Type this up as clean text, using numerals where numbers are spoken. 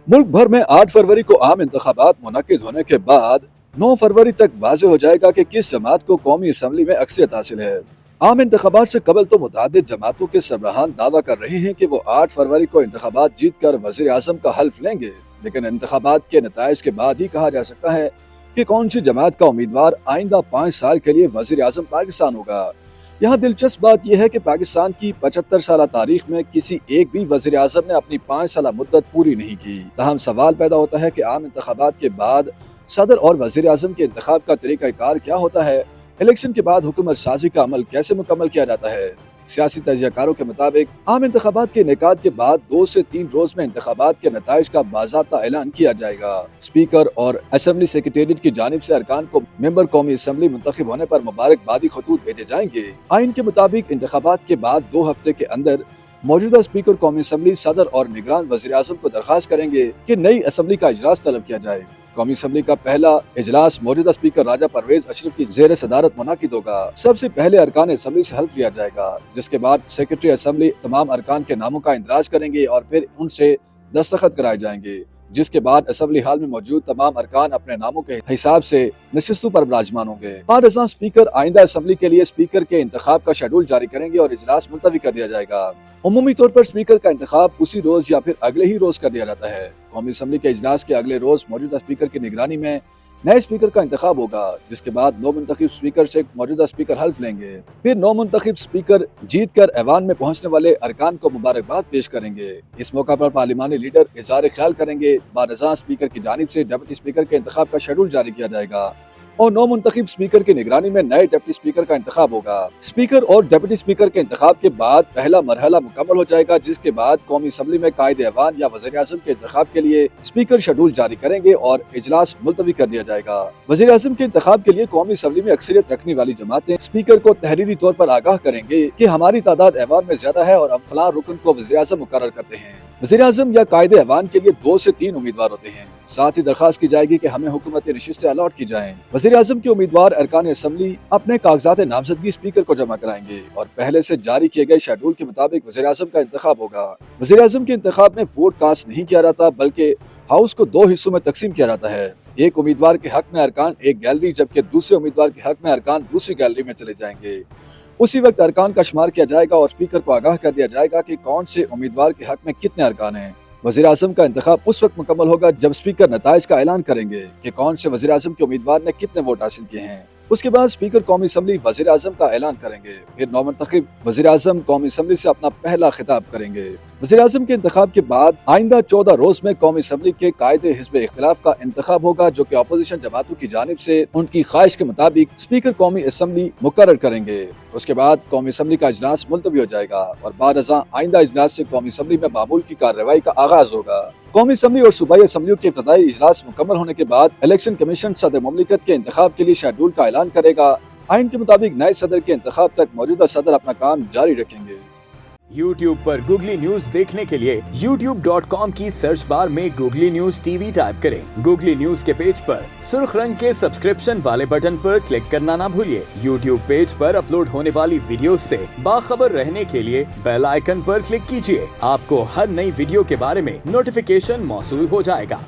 मुल्क भर में 8 फरवरी को आम इंतखाबात मुनक्किद होने के बाद 9 फरवरी तक वाज़ेह हो जाएगा कि किस जमात को कौमी असम्बली में अक्सरियत हासिल है। आम इंतखाबात से कबल तो मुतादिद जमातों के सरबराहान दावा कर रहे हैं कि वो 8 फरवरी को इंतखाबात जीत कर वज़ीर आज़म का हल्फ लेंगे, लेकिन इंतखाबात के नताइज के बाद ही कहा जा सकता है कि कौन सी जमात का उम्मीदवार आइंदा 5 साल के लिए वज़ीर आज़म पाकिस्तान होगा। यहाँ दिलचस्प बात यह है कि पाकिस्तान की 75 साल तारीख में किसी एक भी वज़ीर आज़म ने अपनी 5 साल मुद्दत पूरी नहीं की। तहम सवाल पैदा होता है कि आम इंतखाबात के बाद सदर और वज़ीर आज़म के इंतखाब का तरीक़ाकार क्या होता है। इलेक्शन के बाद हुकूमत साजी का अमल कैसे मुकम्मल किया जाता है। सियासी तजियाकारों के मुताबिक आम इंतखाबात के इनेकाद के बाद 2 से 3 रोज में इंतखाबात के नताइज का बाज़ाब्ता ऐलान किया जाएगा। स्पीकर और असम्बली सेक्रेटेरिएट की जानिब से अरकान को मेंबर कौमी असम्बली मुंतखब होने पर मुबारकबादी खतूत भेजे जाएंगे। आइन के मुताबिक इंतखाबात के बाद 2 हफ्ते के अंदर मौजूदा स्पीकर कौमी असम्बली सदर और निगरान वज़ीर आज़म को दरख्वास्त करेंगे कि नई असम्बली का इजलास तलब किया जाए। कौमी असम्बली का पहला इजलास मौजूदा स्पीकर राजा परवेज अशरफ की ज़ेर सदारत मुनाकिद होगा। सबसे पहले अरकान असम्बली से हल्फ लिया जाएगा, जिसके बाद सेक्रेटरी असम्बली तमाम अरकान के नामों का इंदराज करेंगे और फिर उनसे दस्तखत कराए जाएंगे, जिसके बाद असम्बली हाल में मौजूद तमाम अरकान अपने नामों के हिसाब से नशिस्तों पर विराजमान होंगे। बाद अज़ां स्पीकर आइंदा असम्बली के लिए स्पीकर के इंतखाब का शेड्यूल जारी करेंगे और इजलास मुलतवी कर दिया जाएगा। उमूमी तौर पर स्पीकर का इंतखाब उसी रोज या फिर अगले ही रोज कर दिया जाता है। कौमी असम्बली के इजलास के अगले रोज मौजूदा स्पीकर की निगरानी में नए स्पीकर का इंतखाब होगा, जिसके बाद नौ मुंतखब स्पीकर से मौजूदा स्पीकर हल्फ लेंगे। फिर 9 मुंतखब स्पीकर जीत कर ऐवान में पहुंचने वाले अरकान को मुबारकबाद पेश करेंगे। इस मौका पर पार्लिमानी लीडर इज़हार ख्याल करेंगे। बाद अज़ां स्पीकर की जानिब से डिप्टी स्पीकर के इंतखाब का शेड्यूल जारी किया जाएगा और 9 मुंतखब स्पीकर की निगरानी में नए डिप्टी स्पीकर का इंतखाब होगा। स्पीकर और डिप्टी स्पीकर के इंतखाब के बाद पहला मरहला मुकम्मल हो जाएगा, जिसके बाद कौमी असम्बली में कायदे ऐवान या वज़ीर आज़म के इंतखाब के लिए स्पीकर शेड्यूल जारी करेंगे और इजलास मुलतवी कर दिया जाएगा। वज़ीर आज़म के इंतखाब के लिए कौमी असम्बली में अक्सरियत रखने वाली जमातें स्पीकर को तहरीरी तौर पर आगाह करेंगे कि हमारी तादाद ऐवान में ज्यादा है और हम फलां रुकन को वज़ीर आज़म मुकर्रर करते हैं। वज़ीर आज़म या कायदे ऐवान के लिए 2 से 3 उम्मीदवार होते हैं। साथ ही दरख्वास्त की जाएगी कि हमें हुकूमती नशिस्तें अलॉट की जाएं। वज़ीर आज़म के उम्मीदवार अरकान असम्बली अपने कागजात नामजदगी स्पीकर को जमा कराएंगे और पहले से जारी किए गए शेड्यूल के मुताबिक वज़ीर आज़म का इंतखाब होगा। वज़ीर आज़म के इंतखाब में वोट कास्ट नहीं किया जाता, बल्कि हाउस को 2 हिस्सों में तकसीम किया जाता है। एक उम्मीदवार के हक में अरकान एक गैलरी, जबकि दूसरे उम्मीदवार के हक में अरकान दूसरी गैलरी में चले जाएंगे। उसी वक्त अरकान का शुमार किया जाएगा और स्पीकर को आगाह कर दिया जाएगा कि कौन से उम्मीदवार के हक में कितने अरकान हैं। वज़ीर आज़म का इंतखाब उस वक्त मुकम्मल होगा जब स्पीकर नताइज का ऐलान करेंगे कि कौन से वज़ीर आज़म के उम्मीदवार ने कितने वोट हासिल किए हैं। उसके बाद स्पीकर कौमी असम्बली वज़ीर आज़म का ऐलान करेंगे। फिर 9 मुंतखब वज़ीर आज़म कौमी असम्बली से अपना पहला खिताब करेंगे। वज़ीर आज़म के इंतखाब के बाद आइंदा 14 रोज में कौमी असम्बली के कायदे हिज़्ब इख्तिलाफ का इंतखाब होगा, जो कि अपोजिशन जमातों की जानिब से उनकी ख्वाहिश के मुताबिक स्पीकर कौमी असम्बली मुकर्रर करेंगे। उसके बाद कौमी असम्बली का इजलास मुलतवी हो जाएगा और बाद अज़ां आइंदा इजलास से कौमी असम्बली में मामूल की कार्रवाई का आगाज होगा। कौमी असम्बली और सूबाई असम्बलियों के इब्तदाई इजलास मुकम्मल होने के बाद इलेक्शन कमीशन सदर मुमलिकत के इंतखाब के लिए शेड्यूल का ऐलान करेगा। आइन के मुताबिक नए सदर के इंतखाब तक मौजूदा सदर अपना काम जारी रखेंगे। YouTube पर गूगली न्यूज देखने के लिए youtube.com की सर्च बार में गूगली न्यूज टीवी टाइप करें। गूगली न्यूज के पेज पर सुर्ख रंग के सब्सक्रिप्शन वाले बटन पर क्लिक करना ना भूलिए। YouTube पेज पर अपलोड होने वाली वीडियोस से बाखबर रहने के लिए बेल आइकन पर क्लिक कीजिए। आपको हर नई वीडियो के बारे में नोटिफिकेशन मौसूल हो जाएगा।